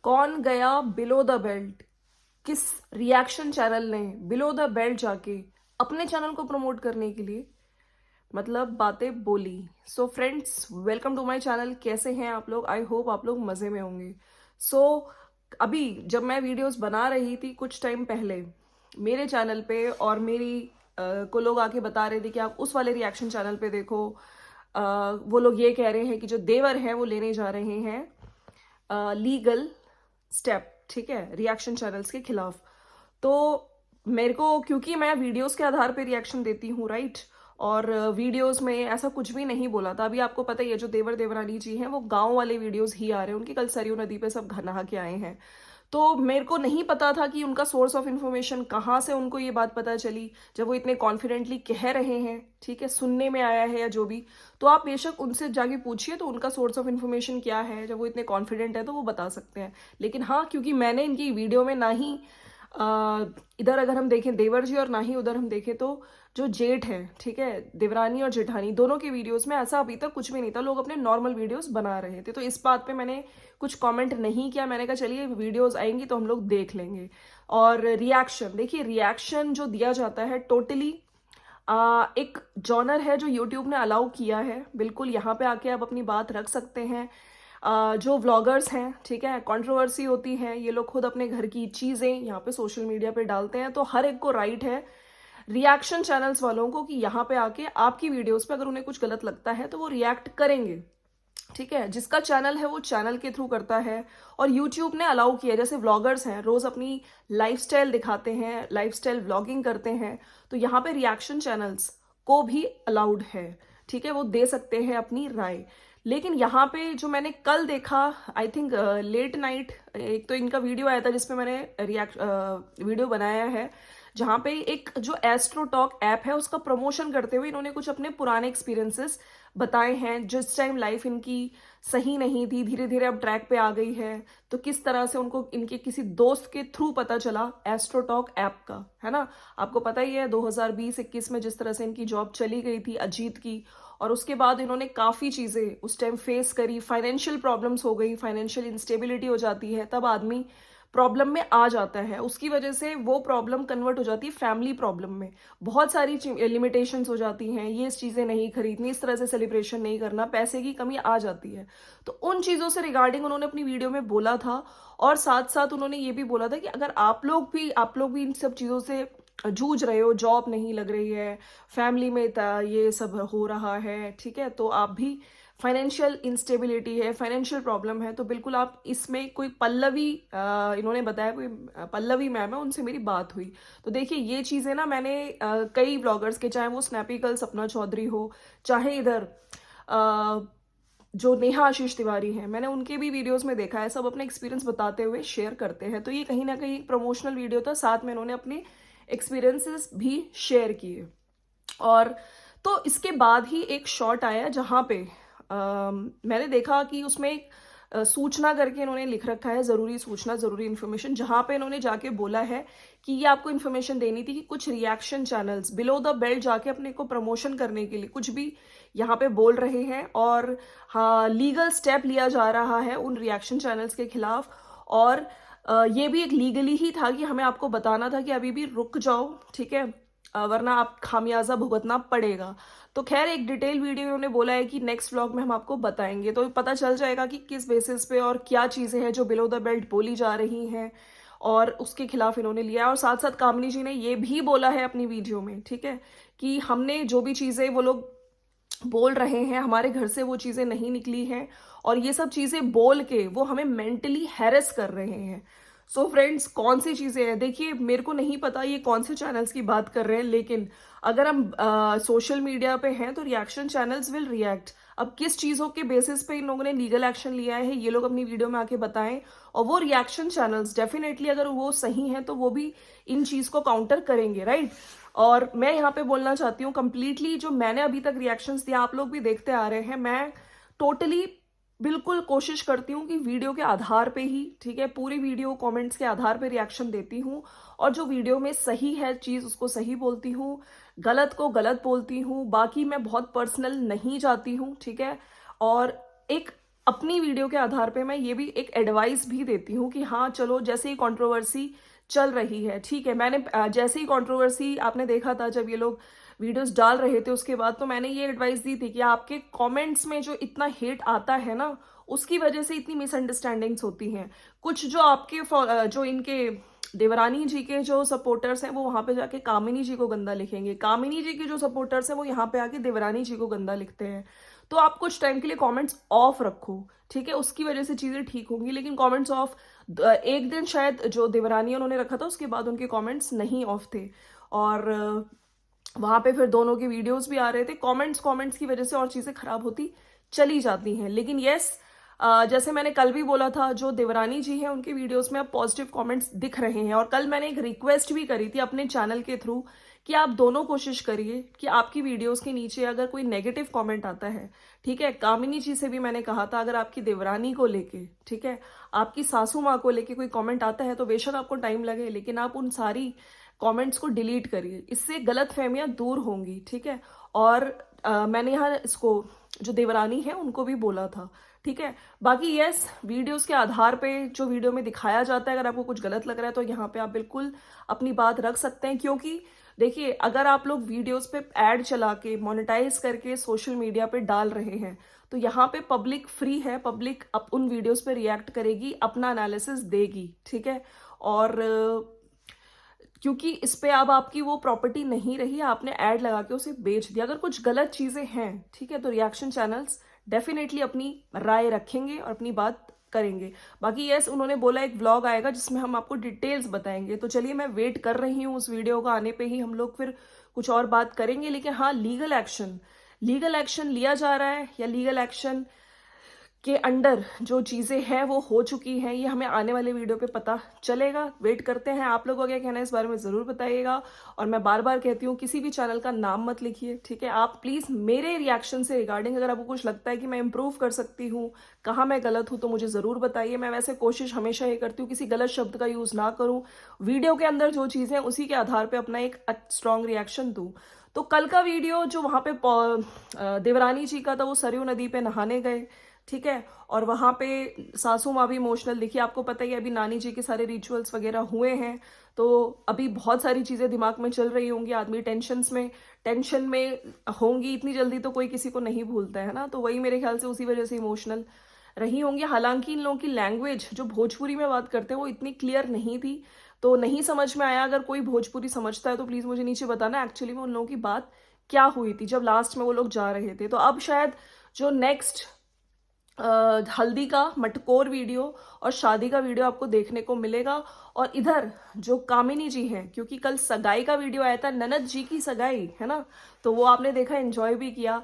कौन गया below the belt, किस रिएक्शन चैनल ने बिलो द बेल्ट जाके अपने चैनल को प्रमोट करने के लिए मतलब बातें बोली। So friends, welcome to my channel. कैसे हैं आप लोग? आई होप आप लोग मजे में होंगे। सो अभी जब मैं वीडियोस बना रही थी कुछ टाइम पहले मेरे चैनल पे, और मेरी को लोग आके बता रहे थे कि आप उस वाले रिएक्शन चैनल पे देखो, वो लोग ये कह रहे हैं कि जो देवर हैं वो लेने जा रहे हैं लीगल स्टेप, ठीक है, रिएक्शन चैनल्स के खिलाफ। तो मेरे को, क्योंकि मैं वीडियोस के आधार पे रिएक्शन देती हूँ, राइट, और वीडियोस में ऐसा कुछ भी नहीं बोला था। अभी आपको पता ही है जो देवर देवरानी जी हैं वो गांव वाले वीडियोस ही आ रहे हैं उनके। कल सरयू नदी पे सब नहा के आए हैं। तो मेरे को नहीं पता था कि उनका सोर्स ऑफ इंफॉर्मेशन कहाँ से उनको ये बात पता चली, जब वो इतने कॉन्फिडेंटली कह रहे हैं, ठीक है, सुनने में आया है या जो भी। तो आप बेशक उनसे जाके पूछिए तो उनका सोर्स ऑफ इंफॉर्मेशन क्या है, जब वो इतने कॉन्फिडेंट है तो वो बता सकते हैं। लेकिन हाँ, क्योंकि मैंने इनकी वीडियो में ना ही इधर अगर हम देखें देवर जी और ना ही उधर हम देखें तो जो जेठ है, ठीक है, देवरानी और जेठानी दोनों के वीडियोस में ऐसा अभी तक कुछ भी नहीं था। लोग अपने नॉर्मल वीडियोस बना रहे थे, तो इस बात पे मैंने कुछ कमेंट नहीं किया। मैंने कहा चलिए वीडियोस आएंगी तो हम लोग देख लेंगे। और रिएक्शन देखिए, रिएक्शन जो दिया जाता है टोटली एक जॉनर है जो यूट्यूब ने अलाउ किया है। बिल्कुल यहाँ पे आके आप अपनी बात रख सकते हैं। जो व्लॉगर्स हैं, ठीक है, कंट्रोवर्सी होती है, ये लोग खुद अपने घर की चीज़ें यहाँ पे सोशल मीडिया पे डालते हैं, तो हर एक को राइट है रिएक्शन चैनल्स वालों को कि यहाँ पे आके आपकी वीडियोस पे अगर उन्हें कुछ गलत लगता है तो वो रिएक्ट करेंगे, ठीक है। जिसका चैनल है वो चैनल के थ्रू करता है, और यूट्यूब ने अलाउ किया। जैसे व्लॉगर्स हैं, रोज अपनी लाइफस्टाइल दिखाते हैं, लाइफस्टाइल व्लॉगिंग करते हैं, तो यहाँ पे रिएक्शन चैनल्स को भी अलाउड है, ठीक है, वो दे सकते हैं अपनी राय। लेकिन यहाँ पे जो मैंने कल देखा, आई थिंक लेट नाइट, एक तो इनका वीडियो आया था जिसपे मैंने वीडियो बनाया है, जहाँ पे एक जो एस्ट्रो टॉक ऐप है उसका प्रमोशन करते हुए इन्होंने कुछ अपने पुराने एक्सपीरियंसेस बताए हैं। जिस टाइम लाइफ इनकी सही नहीं थी, धीरे धीरे अब ट्रैक पे आ गई है, तो किस तरह से उनको इनके किसी दोस्त के थ्रू पता चला एस्ट्रो टॉक ऐप का, है ना। आपको पता ही है 2020-21 में जिस तरह से इनकी जॉब चली गई थी अजीत की, और उसके बाद इन्होंने काफ़ी चीज़ें उस टाइम फेस करी। फाइनेंशियल प्रॉब्लम्स हो गई, फाइनेंशियल इंस्टेबिलिटी हो जाती है, तब आदमी प्रॉब्लम में आ जाता है। उसकी वजह से वो प्रॉब्लम कन्वर्ट हो जाती है फैमिली प्रॉब्लम में। बहुत सारी लिमिटेशंस हो जाती हैं, ये चीज़ें नहीं खरीदनी, इस तरह से सेलिब्रेशन नहीं करना, पैसे की कमी आ जाती है। तो उन चीज़ों से रिगार्डिंग उन्होंने अपनी वीडियो में बोला था, और साथ साथ उन्होंने ये भी बोला था कि अगर आप लोग भी इन सब चीज़ों से जूझ रहे हो, जॉब नहीं लग रही है, फैमिली में ये सब हो रहा है, ठीक है, तो आप भी फाइनेंशियल इंस्टेबिलिटी है, फाइनेंशियल प्रॉब्लम है, तो बिल्कुल आप इसमें कोई पल्लवी, इन्होंने बताया कोई पल्लवी मैम है, उनसे मेरी बात हुई। तो देखिए ये चीज़ें ना मैंने कई ब्लॉगर्स के, चाहे वो स्नैपी गर्ल सपना चौधरी हो, चाहे इधर जो नेहा आशीष तिवारी हैं, मैंने उनके भी वीडियोस में देखा है, सब अपने एक्सपीरियंस बताते हुए शेयर करते हैं। तो ये कहीं ना कहीं प्रमोशनल वीडियो था, साथ में इन्होंने अपने एक्सपीरियंसेस भी शेयर किए। और तो इसके बाद ही एक शॉट आया जहाँ पे मैंने देखा कि उसमें एक सूचना करके इन्होंने लिख रखा है, ज़रूरी सूचना, ज़रूरी इन्फॉर्मेशन, जहाँ पे इन्होंने जाके बोला है कि ये आपको इन्फॉर्मेशन देनी थी कि कुछ reaction channels below the belt जाके अपने को प्रमोशन करने के लिए कुछ भी यहाँ पे बोल रहे हैं, और हाँ, लीगल स्टेप लिया जा रहा है उन रिएक्शन चैनल्स के खिलाफ। और ये भी एक लीगली ही था कि हमें आपको बताना था कि अभी भी रुक जाओ, ठीक है, वरना आप खामियाजा भुगतना पड़ेगा। तो खैर एक डिटेल वीडियो उन्होंने बोला है कि नेक्स्ट व्लॉग में हम आपको बताएंगे, तो पता चल जाएगा कि किस बेसिस पे और क्या चीज़ें हैं जो बिलो द बेल्ट बोली जा रही हैं, और उसके खिलाफ इन्होंने लिया है। और साथ साथ कामनी जी ने ये भी बोला है अपनी वीडियो में, ठीक है, कि हमने जो भी चीज़ें वो लोग बोल रहे हैं हमारे घर से वो चीज़ें नहीं निकली हैं, और ये सब चीज़ें बोल के वो हमें मेंटली हैरेस कर रहे हैं। सो फ्रेंड्स, कौन सी चीज़ें हैं, देखिए मेरे को नहीं पता ये कौन से चैनल्स की बात कर रहे हैं, लेकिन अगर हम सोशल मीडिया पे हैं तो रिएक्शन चैनल्स विल रिएक्ट। अब किस चीज़ों के बेसिस पे इन लोगों ने लीगल एक्शन लिया है ये लोग अपनी वीडियो में आके बताएं, और वो रिएक्शन चैनल्स डेफिनेटली अगर वो सही हैं तो वो भी इन चीज़ को काउंटर करेंगे, राइट। और मैं यहाँ पे बोलना चाहती हूँ कंप्लीटली, जो मैंने अभी तक रिएक्शंस दिया आप लोग भी देखते आ रहे हैं, मैं टोटली बिल्कुल कोशिश करती हूँ कि वीडियो के आधार पे ही, ठीक है, पूरी वीडियो कमेंट्स के आधार पे रिएक्शन देती हूँ, और जो वीडियो में सही है चीज़ उसको सही बोलती हूँ, गलत को गलत बोलती हूँ। बाकी मैं बहुत पर्सनल नहीं जाती हूँ, ठीक है। और एक अपनी वीडियो के आधार पे मैं ये भी एक एडवाइस भी देती हूँ कि हाँ चलो, जैसे ही कंट्रोवर्सी चल रही है, ठीक है, मैंने जैसे ही कंट्रोवर्सी आपने देखा था जब ये लोग वीडियोस डाल रहे थे उसके बाद, तो मैंने ये एडवाइस दी थी कि आपके कमेंट्स में जो इतना हेट आता है ना, उसकी वजह से इतनी मिसअंडरस्टैंडिंग्स होती हैं। कुछ जो आपके जो इनके देवरानी जी के जो सपोर्टर्स हैं वो वहां पे जाके कामिनी जी को गंदा लिखेंगे, कामिनी जी के जो सपोर्टर्स हैं वो यहाँ पे आके देवरानी जी को गंदा लिखते हैं। तो आप कुछ टाइम के लिए कमेंट्स ऑफ रखो, ठीक है, उसकी वजह से चीजें ठीक होंगी। लेकिन कमेंट्स ऑफ एक दिन शायद जो देवरानी उन्होंने रखा था उसके बाद उनके कमेंट्स नहीं ऑफ थे, और वहां पे फिर दोनों के वीडियोस भी आ रहे थे। कमेंट्स की वजह से और चीजें खराब होती चली जाती हैं। लेकिन यस, जैसे मैंने कल भी बोला था, जो देवरानी जी हैं उनके वीडियोस में अब पॉजिटिव कमेंट्स दिख रहे हैं। और कल मैंने एक रिक्वेस्ट भी करी थी अपने चैनल के थ्रू कि आप दोनों कोशिश करिए कि आपकी वीडियोस के नीचे अगर कोई नेगेटिव कमेंट आता है, ठीक है, कामिनी जी से भी मैंने कहा था, अगर आपकी देवरानी को लेके, ठीक है, आपकी सासू माँ को लेके कोई कमेंट आता है तो बेशक आपको टाइम लगे, लेकिन आप उन सारी कमेंट्स को डिलीट करिए, इससे गलत फहमियां दूर होंगी, ठीक है। और मैंने यहाँ इसको जो देवरानी है उनको भी बोला था, ठीक है। बाकी यस, वीडियोस के आधार पे जो वीडियो में दिखाया जाता है, अगर आपको कुछ गलत लग रहा है तो यहाँ पे आप बिल्कुल अपनी बात रख सकते हैं। क्योंकि देखिए, अगर आप लोग वीडियोस पे ऐड चला के मोनेटाइज करके सोशल मीडिया पे डाल रहे हैं तो यहाँ पे पब्लिक फ्री है, पब्लिक उन वीडियोस पे रिएक्ट करेगी, अपना एनालिसिस देगी, ठीक है। और क्योंकि इस पे अब आपकी वो प्रॉपर्टी नहीं रही, आपने ऐड लगा के उसे बेच दिया। अगर कुछ गलत चीजें हैं, ठीक है, तो रिएक्शन चैनल्स डेफिनेटली अपनी राय रखेंगे और अपनी बात करेंगे। बाकी यस, उन्होंने बोला एक व्लॉग आएगा जिसमें हम आपको डिटेल्स बताएंगे, तो चलिए मैं वेट कर रही हूँ, उस वीडियो का आने पे ही हम लोग फिर कुछ और बात करेंगे। लेकिन हाँ, लीगल एक्शन लिया जा रहा है या लीगल एक्शन के अंडर जो चीजें हैं वो हो चुकी हैं, ये हमें आने वाले वीडियो पे पता चलेगा। वेट करते हैं। आप लोगों का क्या कहना है इस बारे में जरूर बताइएगा। और मैं बार बार कहती हूँ, किसी भी चैनल का नाम मत लिखिए, ठीक है। आप प्लीज मेरे रिएक्शन से रिगार्डिंग अगर आपको कुछ लगता है कि मैं इंप्रूव कर सकती हूँ, कहाँ मैं गलत हूँ, तो मुझे जरूर बताइए। मैं वैसे कोशिश हमेशा ये करती हूँ किसी गलत शब्द का यूज ना करूँ, वीडियो के अंदर जो चीजें उसी के आधार पर अपना एक स्ट्रॉन्ग रिएक्शन दूँ। तो कल का वीडियो जो वहां पे देवरानी जी का था, वो सरयू नदी पे नहाने गए, ठीक है, और वहां पे सासू माँ भी इमोशनल दिखी। आपको पता ही है अभी नानी जी के सारे रिचुअल्स वगैरह हुए हैं, तो अभी बहुत सारी चीजें दिमाग में चल रही होंगी, आदमी टेंशन में होंगी। इतनी जल्दी तो कोई किसी को नहीं भूलता है ना, तो वही मेरे ख्याल से उसी वजह से इमोशनल रही होंगी। हालांकि इन लोगों की लैंग्वेज जो भोजपुरी में बात करते हैं वो इतनी क्लियर नहीं थी, तो नहीं समझ में आया। अगर कोई भोजपुरी समझता है तो प्लीज मुझे नीचे बताना एक्चुअली में उन लोगों की बात क्या हुई थी जब लास्ट में वो लोग जा रहे थे। तो अब शायद जो नेक्स्ट हल्दी का मटकोर वीडियो और शादी का वीडियो आपको देखने को मिलेगा। और इधर जो कामिनी जी हैं, क्योंकि कल सगाई का वीडियो आया था, ननद जी की सगाई है ना, तो वो आपने देखा, एंजॉय भी किया।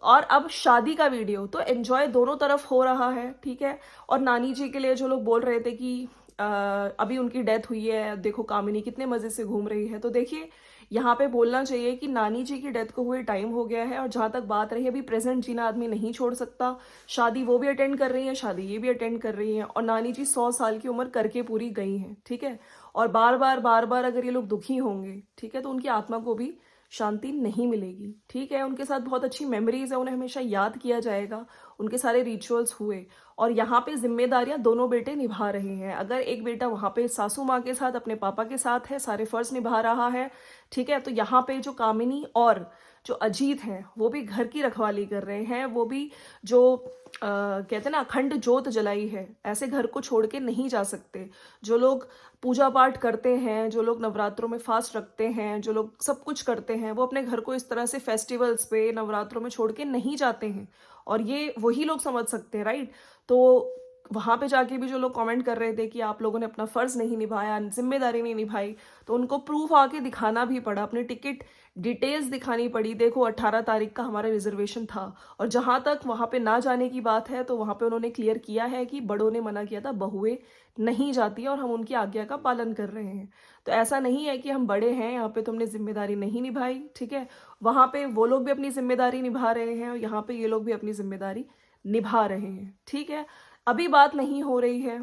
और अब शादी का वीडियो, तो एंजॉय दोनों तरफ हो रहा है, ठीक है। और नानी जी के लिए जो लोग बोल रहे थे कि अभी उनकी डेथ हुई है, देखो कामिनी कितने मजे से घूम रही है, तो देखिए यहाँ पे बोलना चाहिए कि नानी जी की डेथ को हुए टाइम हो गया है। और जहां तक बात रही, अभी प्रेजेंट जीना आदमी नहीं छोड़ सकता। शादी वो भी अटेंड कर रही है, शादी ये भी अटेंड कर रही है, और नानी जी 100 साल की उम्र करके पूरी गई हैं, ठीक है। और बार बार अगर ये लोग दुखी होंगे, ठीक है, तो उनकी आत्मा को भी शांति नहीं मिलेगी, ठीक है। उनके साथ बहुत अच्छी मेमोरीज है, उन्हें हमेशा याद किया जाएगा, उनके सारे रिचुअल्स हुए। और यहाँ पे जिम्मेदारियां दोनों बेटे निभा रहे हैं। अगर एक बेटा वहां पे सासू माँ के साथ, अपने पापा के साथ है, सारे फर्ज निभा रहा है, ठीक है, तो यहाँ पे जो कामिनी और जो अजीत हैं वो भी घर की रखवाली कर रहे हैं। वो भी जो कहते हैं ना, अखंड जोत जलाई है, ऐसे घर को छोड़ के नहीं जा सकते। जो लोग पूजा पाठ करते हैं, जो लोग नवरात्रों में फास्ट रखते हैं, जो लोग सब कुछ करते हैं, वो अपने घर को इस तरह से फेस्टिवल्स पे, नवरात्रों में छोड़ के नहीं जाते हैं। और ये वही लोग समझ सकते हैं, राइट। तो वहां पे जाके भी जो लोग कमेंट कर रहे थे कि आप लोगों ने अपना फर्ज नहीं निभाया, जिम्मेदारी नहीं निभाई, तो उनको प्रूफ आके दिखाना भी पड़ा, अपनी टिकट डिटेल्स दिखानी पड़ी। देखो 18 तारीख का हमारा रिजर्वेशन था, और जहां तक वहां पे ना जाने की बात है, तो वहां पे उन्होंने क्लियर किया है कि बड़ों ने मना किया था, बहुएं नहीं जाती और हम उनकी आज्ञा का पालन कर रहे हैं। तो ऐसा नहीं है कि हम बड़े हैं, यहाँ पे तुमने जिम्मेदारी नहीं निभाई, ठीक है। वहां पे वो लोग भी अपनी जिम्मेदारी निभा रहे हैं और यहाँ पे ये लोग भी अपनी जिम्मेदारी निभा रहे हैं, ठीक है। अभी बात नहीं हो रही है,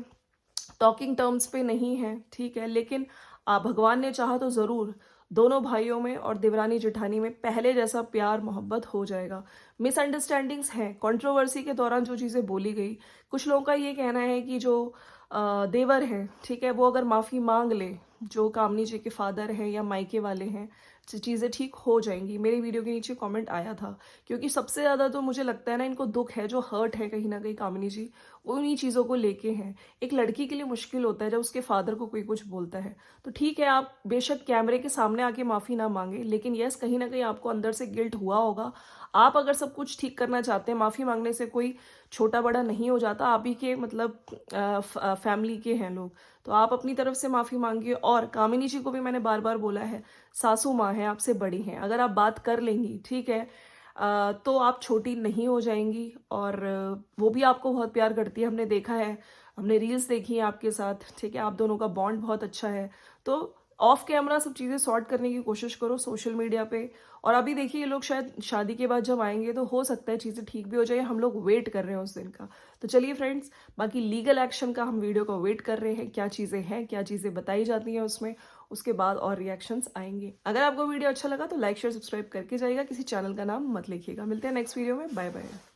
टॉकिंग टर्म्स पे नहीं है, ठीक है, लेकिन भगवान ने चाहा तो जरूर दोनों भाइयों में और देवरानी जेठानी में पहले जैसा प्यार मोहब्बत हो जाएगा। मिसअंडरस्टैंडिंग्स हैं, कंट्रोवर्सी के दौरान जो चीज़ें बोली गई, कुछ लोगों का ये कहना है कि जो देवर हैं, ठीक है, वो अगर माफ़ी मांग ले, जो कामनी जी के फादर हैं या मायके वाले हैं, चीज़ें ठीक हो जाएंगी। मेरी वीडियो के नीचे कमेंट आया था, क्योंकि सबसे ज़्यादा तो मुझे लगता है ना, इनको दुख है, जो हर्ट है कहीं ना कहीं कामनी जी, उन्हीं चीज़ों को लेके हैं। एक लड़की के लिए मुश्किल होता है जब उसके फादर को कोई कुछ बोलता है। तो ठीक है, आप बेशक कैमरे के सामने आके माफ़ी ना मांगे, लेकिन यस, कहीं ना कहीं आपको अंदर से गिल्ट हुआ होगा। आप अगर सब कुछ ठीक करना चाहते हैं, माफ़ी मांगने से कोई छोटा बड़ा नहीं हो जाता। आप ही के मतलब फैमिली के हैं लोग, तो आप अपनी तरफ से माफ़ी मांगिए। और कामिनी जी को भी मैंने बार बार बोला है, सासू माँ हैं, आपसे बड़ी हैं, अगर आप बात कर लेंगी, ठीक है, तो आप छोटी नहीं हो जाएंगी। और वो भी आपको बहुत प्यार करती है, हमने देखा है, हमने रील्स देखी हैं आपके साथ, ठीक है, आप दोनों का बॉन्ड बहुत अच्छा है। तो ऑफ कैमरा सब चीज़ें सॉर्ट करने की कोशिश करो सोशल मीडिया पे। और अभी देखिए, ये लोग शायद शादी के बाद जब आएंगे तो हो सकता है चीज़ें ठीक भी हो जाए, हम लोग वेट कर रहे हैं उस दिन का। तो चलिए फ्रेंड्स, बाकी लीगल एक्शन का हम वीडियो को वेट कर रहे हैं, क्या चीज़ें हैं, क्या चीज़ें बताई जाती हैं उसमें, उसके बाद और रिएक्शंस आएंगे। अगर आपको वीडियो अच्छा लगा तो लाइक शेयर सब्सक्राइब करके जाइएगा, किसी चैनल का नाम मत लिखिएगा। मिलते हैं नेक्स्ट वीडियो में, बाय बाय।